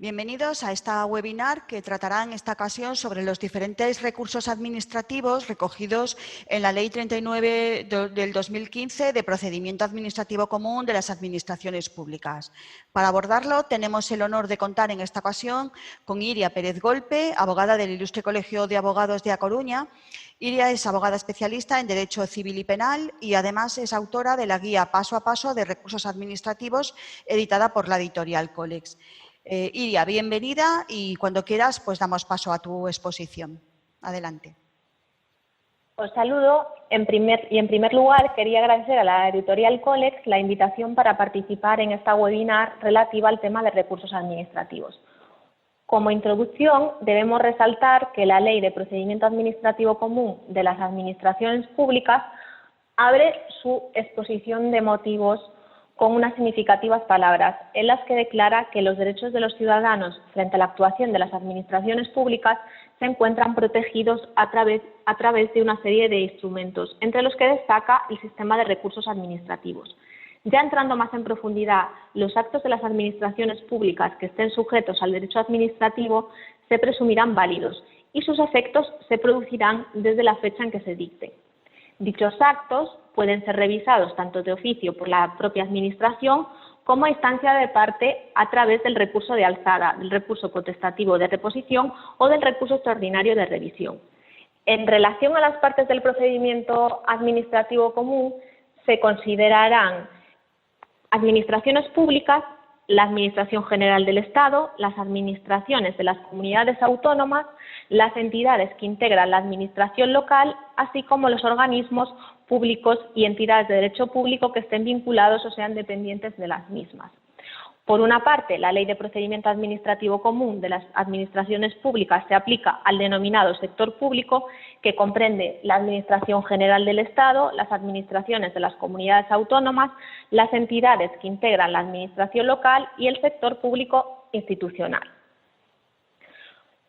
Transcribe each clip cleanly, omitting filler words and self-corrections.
Bienvenidos a esta webinar que tratará en esta ocasión sobre los diferentes recursos administrativos recogidos en la Ley 39 del 2015 de Procedimiento Administrativo Común de las Administraciones Públicas. Para abordarlo tenemos el honor de contar en esta ocasión con Iria Pérez Golpe, abogada del Ilustre Colegio de Abogados de A Coruña. Iria es abogada especialista en Derecho Civil y Penal y además es autora de la guía Paso a Paso de Recursos Administrativos editada por la editorial Colex. Iria, bienvenida y cuando quieras pues damos paso a tu exposición. Adelante. Os saludo. En primer lugar quería agradecer a la editorial Colex la invitación para participar en esta webinar relativa al tema de recursos administrativos. Como introducción debemos resaltar que la Ley de Procedimiento Administrativo Común de las Administraciones Públicas abre su exposición de motivos con unas significativas palabras, en las que declara que los derechos de los ciudadanos frente a la actuación de las administraciones públicas se encuentran protegidos a través de una serie de instrumentos, entre los que destaca el sistema de recursos administrativos. Ya entrando más en profundidad, los actos de las administraciones públicas que estén sujetos al derecho administrativo se presumirán válidos y sus efectos se producirán desde la fecha en que se dicten. Dichos actos pueden ser revisados tanto de oficio por la propia Administración como a instancia de parte a través del recurso de alzada, del recurso potestativo de reposición o del recurso extraordinario de revisión. En relación a las partes del procedimiento administrativo común, se considerarán administraciones públicas, la Administración General del Estado, las administraciones de las comunidades autónomas, las entidades que integran la administración local, así como los organismos públicos y entidades de derecho público que estén vinculados o sean dependientes de las mismas. Por una parte, la Ley de Procedimiento Administrativo Común de las Administraciones Públicas se aplica al denominado sector público, que comprende la Administración General del Estado, las administraciones de las comunidades autónomas, las entidades que integran la administración local y el sector público institucional.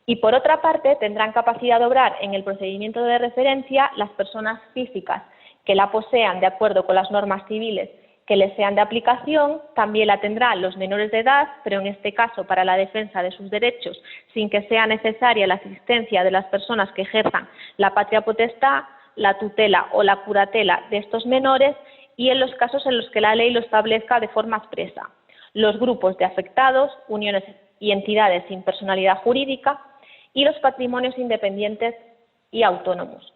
Y por otra parte, tendrán capacidad de obrar en el procedimiento de referencia las personas físicas que la posean de acuerdo con las normas civiles que les sean de aplicación. También la tendrán los menores de edad, pero en este caso para la defensa de sus derechos, sin que sea necesaria la asistencia de las personas que ejerzan la patria potestad, la tutela o la curatela de estos menores, y en los casos en los que la ley lo establezca de forma expresa. Los grupos de afectados, uniones y entidades sin personalidad jurídica y los patrimonios independientes y autónomos.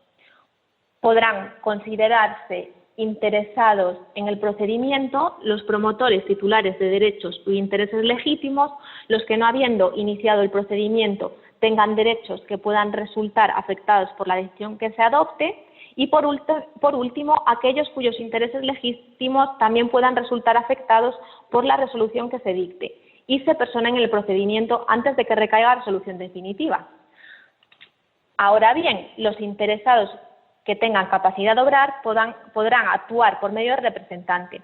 Podrán considerarse interesados en el procedimiento los promotores titulares de derechos y intereses legítimos, los que no habiendo iniciado el procedimiento tengan derechos que puedan resultar afectados por la decisión que se adopte, y por último aquellos cuyos intereses legítimos también puedan resultar afectados por la resolución que se dicte y se personen en el procedimiento antes de que recaiga la resolución definitiva. Ahora bien, los interesados que tengan capacidad de obrar podrán actuar por medio de representante.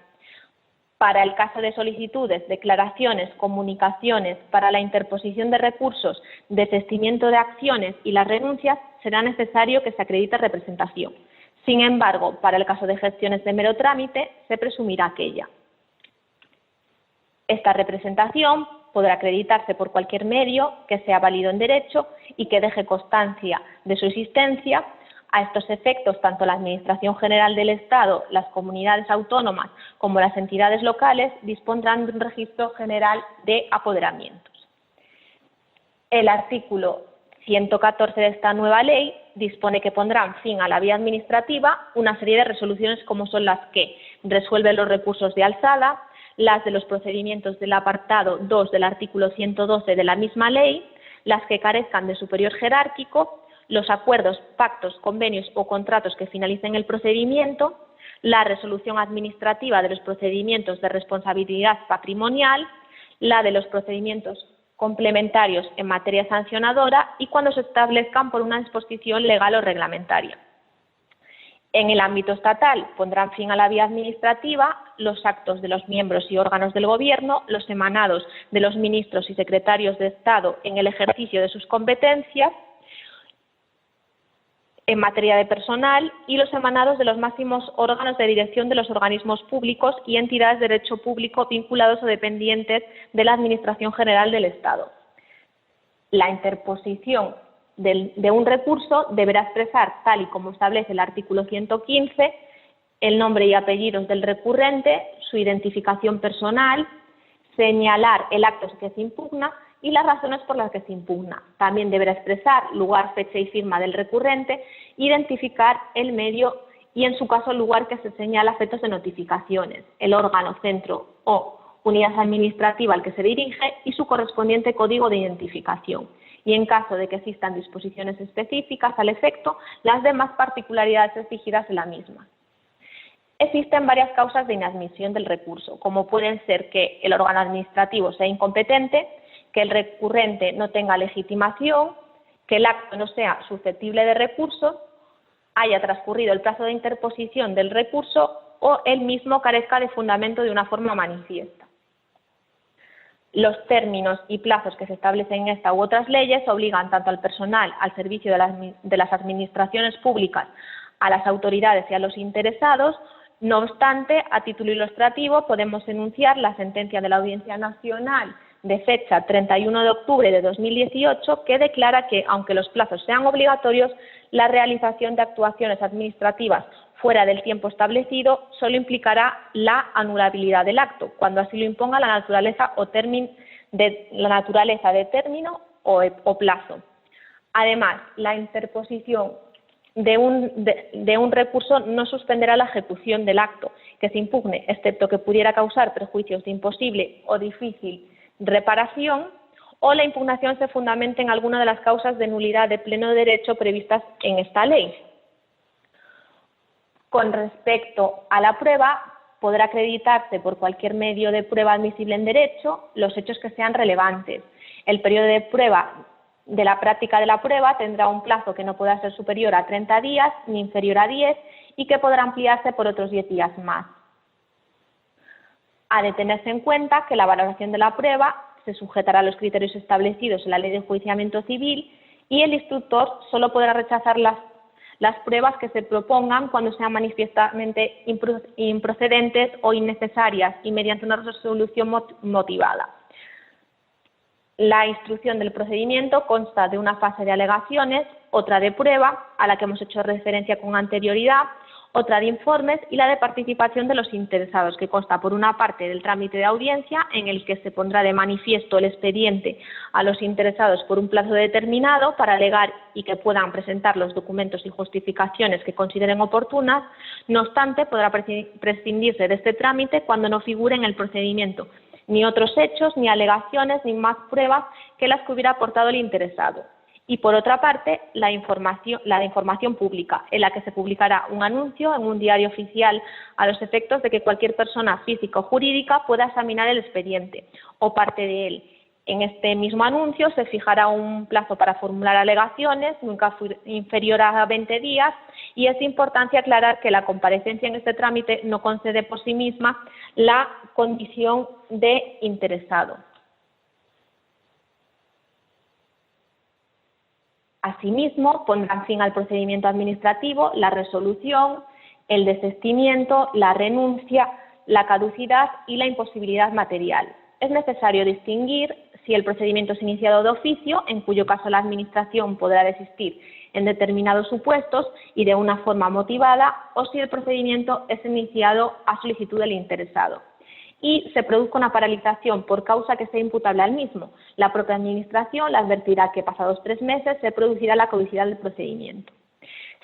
Para el caso de solicitudes, declaraciones, comunicaciones, para la interposición de recursos, desistimiento de acciones y las renuncias, será necesario que se acredite representación. Sin embargo, para el caso de gestiones de mero trámite, se presumirá aquella. Esta representación podrá acreditarse por cualquier medio que sea válido en derecho y que deje constancia de su existencia. A estos efectos, tanto la Administración General del Estado, las comunidades autónomas como las entidades locales dispondrán de un registro general de apoderamientos. El artículo 114 de esta nueva ley dispone que pondrán fin a la vía administrativa una serie de resoluciones como son las que resuelven los recursos de alzada, las de los procedimientos del apartado 2 del artículo 112 de la misma ley, las que carezcan de superior jerárquico, los acuerdos, pactos, convenios o contratos que finalicen el procedimiento, la resolución administrativa de los procedimientos de responsabilidad patrimonial, la de los procedimientos complementarios en materia sancionadora y cuando se establezcan por una disposición legal o reglamentaria. En el ámbito estatal pondrán fin a la vía administrativa los actos de los miembros y órganos del Gobierno, los emanados de los ministros y secretarios de Estado en el ejercicio de sus competencias en materia de personal y los emanados de los máximos órganos de dirección de los organismos públicos y entidades de derecho público vinculados o dependientes de la Administración General del Estado. La interposición de un recurso deberá expresar, tal y como establece el artículo 115, el nombre y apellidos del recurrente, su identificación personal, señalar el acto que se impugna y las razones por las que se impugna. También deberá expresar lugar, fecha y firma del recurrente, identificar el medio y, en su caso, el lugar que se señala a efectos de notificaciones, el órgano, centro o unidad administrativa al que se dirige y su correspondiente código de identificación. Y en caso de que existan disposiciones específicas al efecto, las demás particularidades exigidas de la misma. Existen varias causas de inadmisión del recurso, como pueden ser que el órgano administrativo sea incompetente, que el recurrente no tenga legitimación, que el acto no sea susceptible de recurso, haya transcurrido el plazo de interposición del recurso o el mismo carezca de fundamento de una forma manifiesta. Los términos y plazos que se establecen en esta u otras leyes obligan tanto al personal al servicio de las administraciones públicas, a las autoridades y a los interesados. No obstante, a título ilustrativo, podemos enunciar la sentencia de la Audiencia Nacional de fecha 31 de octubre de 2018, que declara que, aunque los plazos sean obligatorios, la realización de actuaciones administrativas fuera del tiempo establecido solo implicará la anulabilidad del acto, cuando así lo imponga la naturaleza de término o plazo. Además, la interposición de un recurso no suspenderá la ejecución del acto que se impugne, excepto que pudiera causar perjuicios de imposible o difícil reparación, o la impugnación se fundamente en alguna de las causas de nulidad de pleno derecho previstas en esta ley. Con respecto a la prueba, podrá acreditarse por cualquier medio de prueba admisible en derecho los hechos que sean relevantes. El periodo de prueba de la práctica de la prueba tendrá un plazo que no podrá ser superior a 30 días ni inferior a 10 y que podrá ampliarse por otros 10 días más. Ha de tenerse en cuenta que la valoración de la prueba se sujetará a los criterios establecidos en la Ley de Enjuiciamiento Civil y el instructor solo podrá rechazar las pruebas que se propongan cuando sean manifiestamente improcedentes o innecesarias y mediante una resolución motivada. La instrucción del procedimiento consta de una fase de alegaciones, otra de prueba, a la que hemos hecho referencia con anterioridad, otra de informes y la de participación de los interesados, que consta por una parte del trámite de audiencia, en el que se pondrá de manifiesto el expediente a los interesados por un plazo determinado para alegar y que puedan presentar los documentos y justificaciones que consideren oportunas. No obstante, podrá prescindirse de este trámite cuando no figure en el procedimiento ni otros hechos, ni alegaciones, ni más pruebas que las que hubiera aportado el interesado. Y por otra parte, la de información pública, en la que se publicará un anuncio en un diario oficial a los efectos de que cualquier persona física o jurídica pueda examinar el expediente o parte de él. En este mismo anuncio se fijará un plazo para formular alegaciones, nunca inferior a 20 días, y es de importancia aclarar que la comparecencia en este trámite no concede por sí misma la condición de interesado. Asimismo, pondrán fin al procedimiento administrativo la resolución, el desistimiento, la renuncia, la caducidad y la imposibilidad material. Es necesario distinguir si el procedimiento es iniciado de oficio, en cuyo caso la Administración podrá desistir en determinados supuestos y de una forma motivada, o si el procedimiento es iniciado a solicitud del interesado y se produzca una paralización por causa que sea imputable al mismo. La propia Administración le advertirá que pasados 3 meses se producirá la caducidad del procedimiento.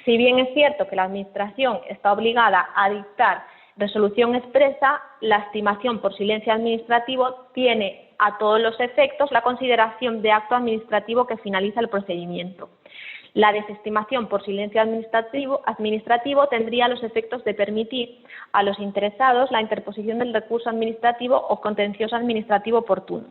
Si bien es cierto que la Administración está obligada a dictar resolución expresa, la estimación por silencio administrativo tiene a todos los efectos la consideración de acto administrativo que finaliza el procedimiento. La desestimación por silencio administrativo tendría los efectos de permitir a los interesados la interposición del recurso administrativo o contencioso administrativo oportuno.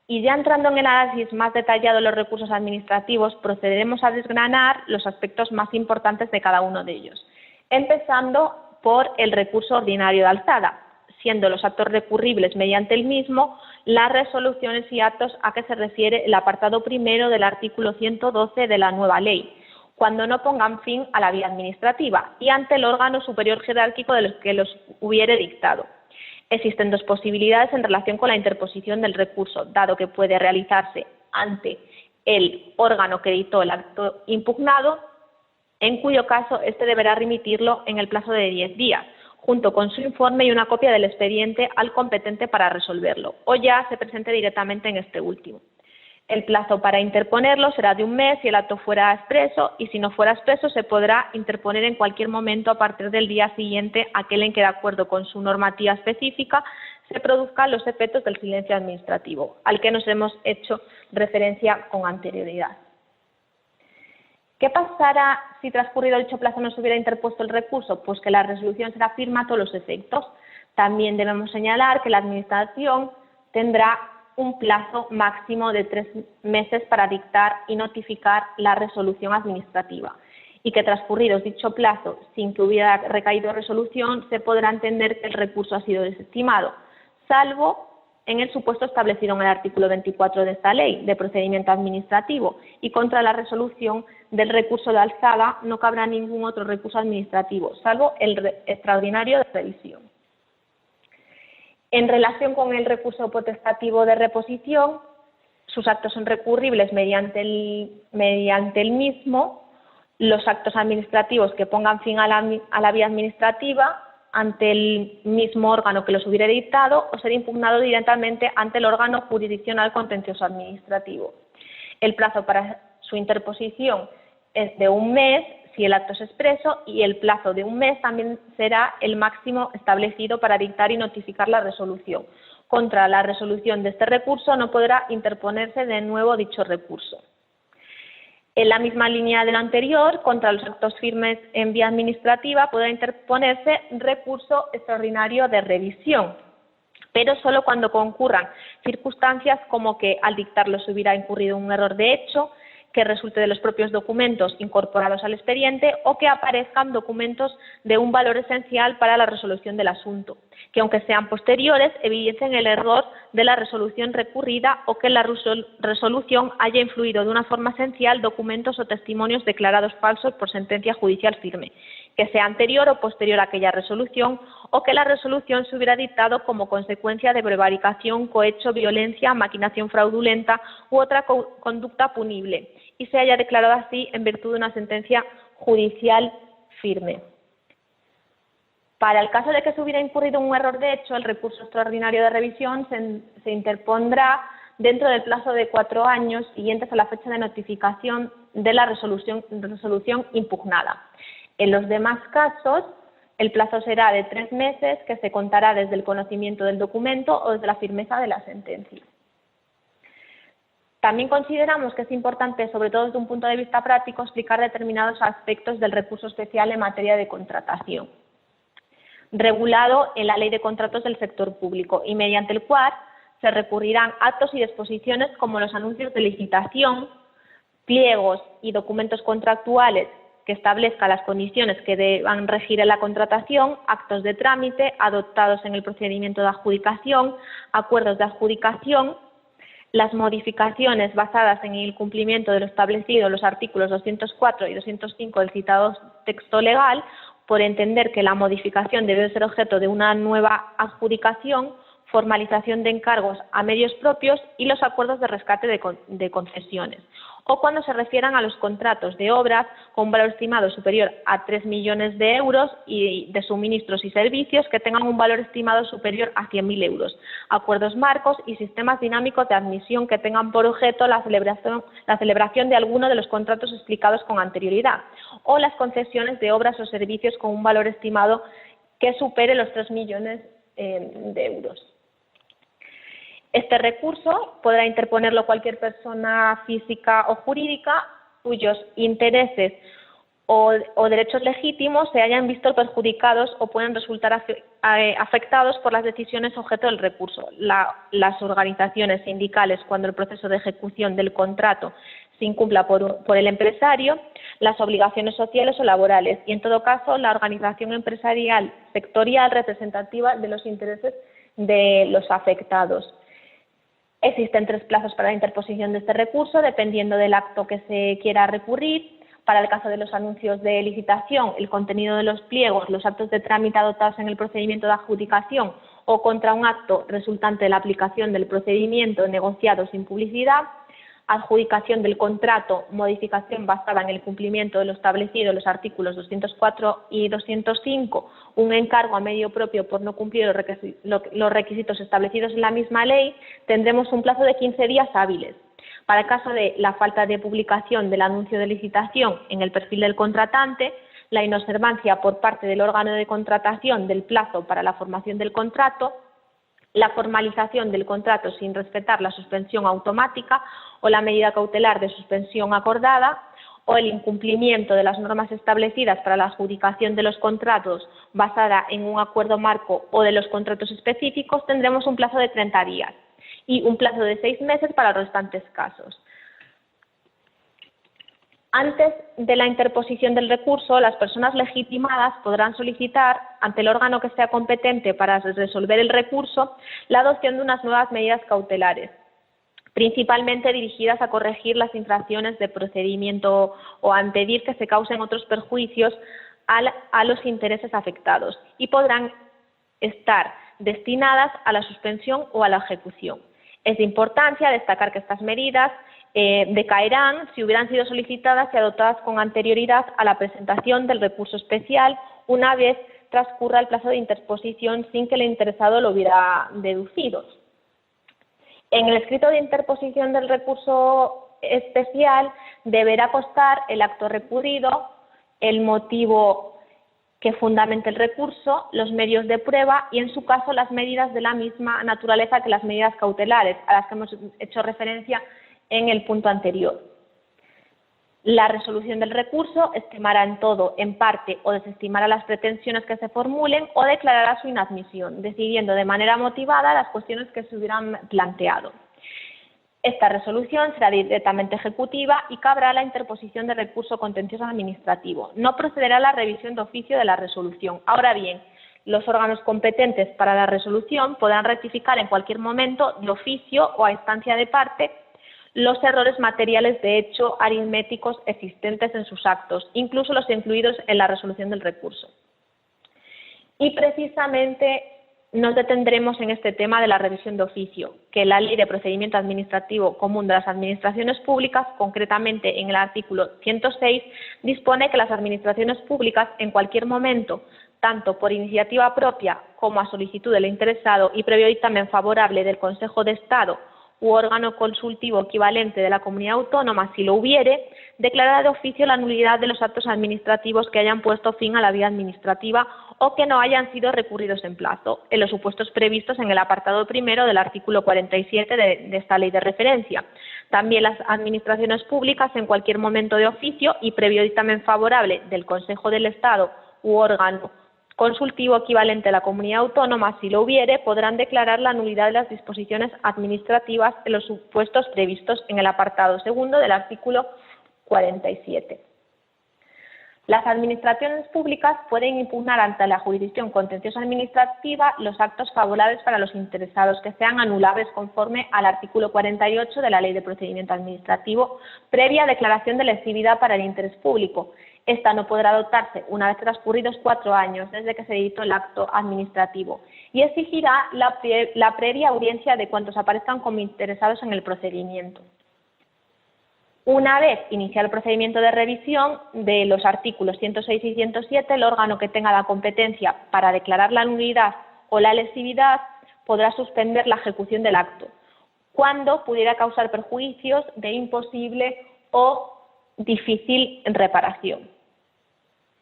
Y ya entrando en el análisis más detallado de los recursos administrativos, procederemos a desgranar los aspectos más importantes de cada uno de ellos, empezando por el recurso ordinario de alzada, siendo los actos recurribles mediante el mismo las resoluciones y actos a que se refiere el apartado primero del artículo 112 de la nueva ley, cuando no pongan fin a la vía administrativa y ante el órgano superior jerárquico de los que los hubiere dictado. Existen dos posibilidades en relación con la interposición del recurso, dado que puede realizarse ante el órgano que editó el acto impugnado, en cuyo caso éste deberá remitirlo en el plazo de 10 días, junto con su informe y una copia del expediente al competente para resolverlo, o ya se presente directamente en este último. El plazo para interponerlo será de 1 mes si el acto fuera expreso, y si no fuera expreso se podrá interponer en cualquier momento a partir del día siguiente aquel en que, de acuerdo con su normativa específica, se produzcan los efectos del silencio administrativo, al que nos hemos hecho referencia con anterioridad. ¿Qué pasará si transcurrido dicho plazo no se hubiera interpuesto el recurso? Pues que la resolución será firme a todos los efectos. También debemos señalar que la Administración tendrá un plazo máximo de 3 meses para dictar y notificar la resolución administrativa, y que transcurrido dicho plazo sin que hubiera recaído resolución se podrá entender que el recurso ha sido desestimado, salvo en el supuesto establecido en el artículo 24 de esta ley de procedimiento administrativo, y contra la resolución del recurso de alzada no cabrá ningún otro recurso administrativo, salvo el extraordinario de revisión. En relación con el recurso potestativo de reposición, sus actos son recurribles mediante el mismo. Los actos administrativos que pongan fin a la vía administrativa ante el mismo órgano que los hubiera dictado, o ser impugnado directamente ante el órgano jurisdiccional contencioso administrativo. El plazo para su interposición es de 1 mes si el acto es expreso, y el plazo de 1 mes también será el máximo establecido para dictar y notificar la resolución. Contra la resolución de este recurso no podrá interponerse de nuevo dicho recurso. En la misma línea de lo anterior, contra los actos firmes en vía administrativa podrá interponerse recurso extraordinario de revisión, pero solo cuando concurran circunstancias como que al dictarlo se hubiera incurrido un error de hecho, que resulte de los propios documentos incorporados al expediente, o que aparezcan documentos de un valor esencial para la resolución del asunto, que aunque sean posteriores evidencien el error de la resolución recurrida, o que en la resolución haya influido de una forma esencial documentos o testimonios declarados falsos por sentencia judicial firme, que sea anterior o posterior a aquella resolución, o que la resolución se hubiera dictado como consecuencia de prevaricación, cohecho, violencia, maquinación fraudulenta u otra conducta punible, y se haya declarado así en virtud de una sentencia judicial firme. Para el caso de que se hubiera incurrido un error de hecho, el recurso extraordinario de revisión se interpondrá dentro del plazo de 4 años siguientes a la fecha de notificación de la resolución impugnada. En los demás casos, el plazo será de 3 meses, que se contará desde el conocimiento del documento o desde la firmeza de la sentencia. También consideramos que es importante, sobre todo desde un punto de vista práctico, explicar determinados aspectos del recurso especial en materia de contratación, regulado en la Ley de Contratos del Sector Público, y mediante el cual se recurrirán actos y disposiciones como los anuncios de licitación, pliegos y documentos contractuales que establezcan las condiciones que deban regir en la contratación, actos de trámite adoptados en el procedimiento de adjudicación, acuerdos de adjudicación, las modificaciones basadas en el cumplimiento de lo establecido en los artículos 204 y 205 del citado texto legal, por entender que la modificación debe ser objeto de una nueva adjudicación, formalización de encargos a medios propios y los acuerdos de rescate de concesiones, o cuando se refieran a los contratos de obras con un valor estimado superior a 3 millones de euros y de suministros y servicios que tengan un valor estimado superior a 100.000 euros, acuerdos marcos y sistemas dinámicos de admisión que tengan por objeto la celebración de alguno de los contratos explicados con anterioridad, o las concesiones de obras o servicios con un valor estimado que supere los 3 millones de euros. Este recurso podrá interponerlo cualquier persona física o jurídica cuyos intereses o derechos legítimos se hayan visto perjudicados o puedan resultar afectados por las decisiones objeto del recurso. Las organizaciones sindicales, cuando el proceso de ejecución del contrato se incumpla por el empresario, las obligaciones sociales o laborales, y en todo caso la organización empresarial sectorial representativa de los intereses de los afectados. Existen 3 plazos para la interposición de este recurso, dependiendo del acto que se quiera recurrir. Para el caso de los anuncios de licitación, el contenido de los pliegos, los actos de trámite adoptados en el procedimiento de adjudicación o contra un acto resultante de la aplicación del procedimiento negociado sin publicidad, adjudicación del contrato, modificación basada en el cumplimiento de lo establecido en los artículos 204 y 205, un encargo a medio propio por no cumplir los requisitos establecidos en la misma ley, tendremos un plazo de 15 días hábiles. Para el caso de la falta de publicación del anuncio de licitación en el perfil del contratante, la inobservancia por parte del órgano de contratación del plazo para la formación del contrato, la formalización del contrato sin respetar la suspensión automática o la medida cautelar de suspensión acordada, o el incumplimiento de las normas establecidas para la adjudicación de los contratos basada en un acuerdo marco o de los contratos específicos, tendremos un plazo de 30 días y un plazo de 6 meses para los restantes casos. Antes de la interposición del recurso, las personas legitimadas podrán solicitar ante el órgano que sea competente para resolver el recurso la adopción de unas nuevas medidas cautelares, principalmente dirigidas a corregir las infracciones de procedimiento o a impedir que se causen otros perjuicios a los intereses afectados, y podrán estar destinadas a la suspensión o a la ejecución. Es de importancia destacar que estas medidas decaerán si hubieran sido solicitadas y adoptadas con anterioridad a la presentación del recurso especial, una vez transcurra el plazo de interposición sin que el interesado lo hubiera deducido. En el escrito de interposición del recurso especial deberá constar el acto recurrido, el motivo que fundamente el recurso, los medios de prueba y, en su caso, las medidas de la misma naturaleza que las medidas cautelares, a las que hemos hecho referencia en el punto anterior. La resolución del recurso estimará en todo, en parte, o desestimará las pretensiones que se formulen o declarará su inadmisión, decidiendo de manera motivada las cuestiones que se hubieran planteado. Esta resolución será directamente ejecutiva y cabrá la interposición de recurso contencioso administrativo. No procederá a la revisión de oficio de la resolución. Ahora bien, los órganos competentes para la resolución podrán rectificar en cualquier momento, de oficio o a instancia de parte, los errores materiales de hecho aritméticos existentes en sus actos, incluso los incluidos en la resolución del recurso. Y precisamente nos detendremos en este tema de la revisión de oficio, que la Ley de Procedimiento Administrativo Común de las Administraciones Públicas, concretamente en el artículo 106, dispone que las administraciones públicas en cualquier momento, tanto por iniciativa propia como a solicitud del interesado y previo dictamen favorable del Consejo de Estado u órgano consultivo equivalente de la comunidad autónoma, si lo hubiere, declarará de oficio la nulidad de los actos administrativos que hayan puesto fin a la vía administrativa o que no hayan sido recurridos en plazo, en los supuestos previstos en el apartado primero del artículo 47 de esta ley de referencia. También las administraciones públicas, en cualquier momento de oficio y previo dictamen favorable del Consejo del Estado u órgano consultivo equivalente a la comunidad autónoma, si lo hubiere, podrán declarar la nulidad de las disposiciones administrativas en los supuestos previstos en el apartado segundo del artículo 47. Las administraciones públicas pueden impugnar ante la jurisdicción contenciosa administrativa los actos favorables para los interesados que sean anulables conforme al artículo 48 de la Ley de Procedimiento Administrativo, previa declaración de lesividad para el interés público. Esta no podrá adoptarse una vez transcurridos 4 años desde que se editó el acto administrativo y exigirá la previa audiencia de cuantos aparezcan como interesados en el procedimiento. Una vez iniciado el procedimiento de revisión de los artículos 106 y 107, el órgano que tenga la competencia para declarar la nulidad o la lesividad podrá suspender la ejecución del acto, cuando pudiera causar perjuicios de imposible o difícil reparación.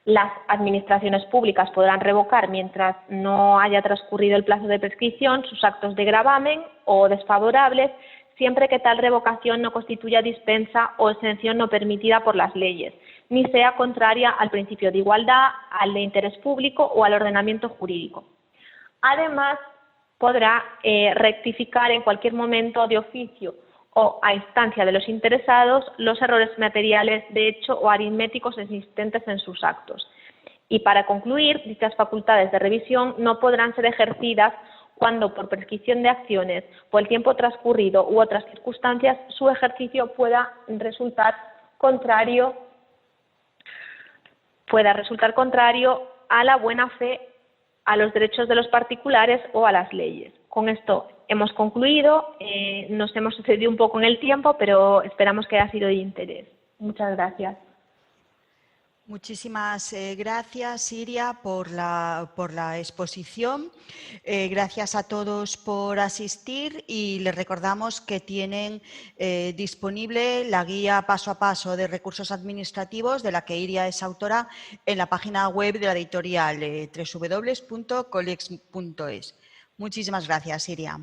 Las administraciones públicas podrán revocar, mientras no haya transcurrido el plazo de prescripción, sus actos de gravamen o desfavorables, siempre que tal revocación no constituya dispensa o exención no permitida por las leyes, ni sea contraria al principio de igualdad, al de interés público o al ordenamiento jurídico. Además, podrá rectificar en cualquier momento de oficio o a instancia de los interesados los errores materiales de hecho o aritméticos existentes en sus actos. Y para concluir, dichas facultades de revisión no podrán ser ejercidas cuando, por prescripción de acciones, por el tiempo transcurrido u otras circunstancias, su ejercicio pueda resultar contrario a la buena fe a los derechos de los particulares o a las leyes. Con esto hemos concluido, nos hemos excedido un poco en el tiempo, pero esperamos que haya sido de interés. Muchas gracias. Muchísimas gracias, Siria, por la exposición. Gracias a todos por asistir y les recordamos que tienen disponible la guía paso a paso de recursos administrativos, de la que Iria es autora, en la página web de la editorial www.colex.es. Muchísimas gracias, Siria.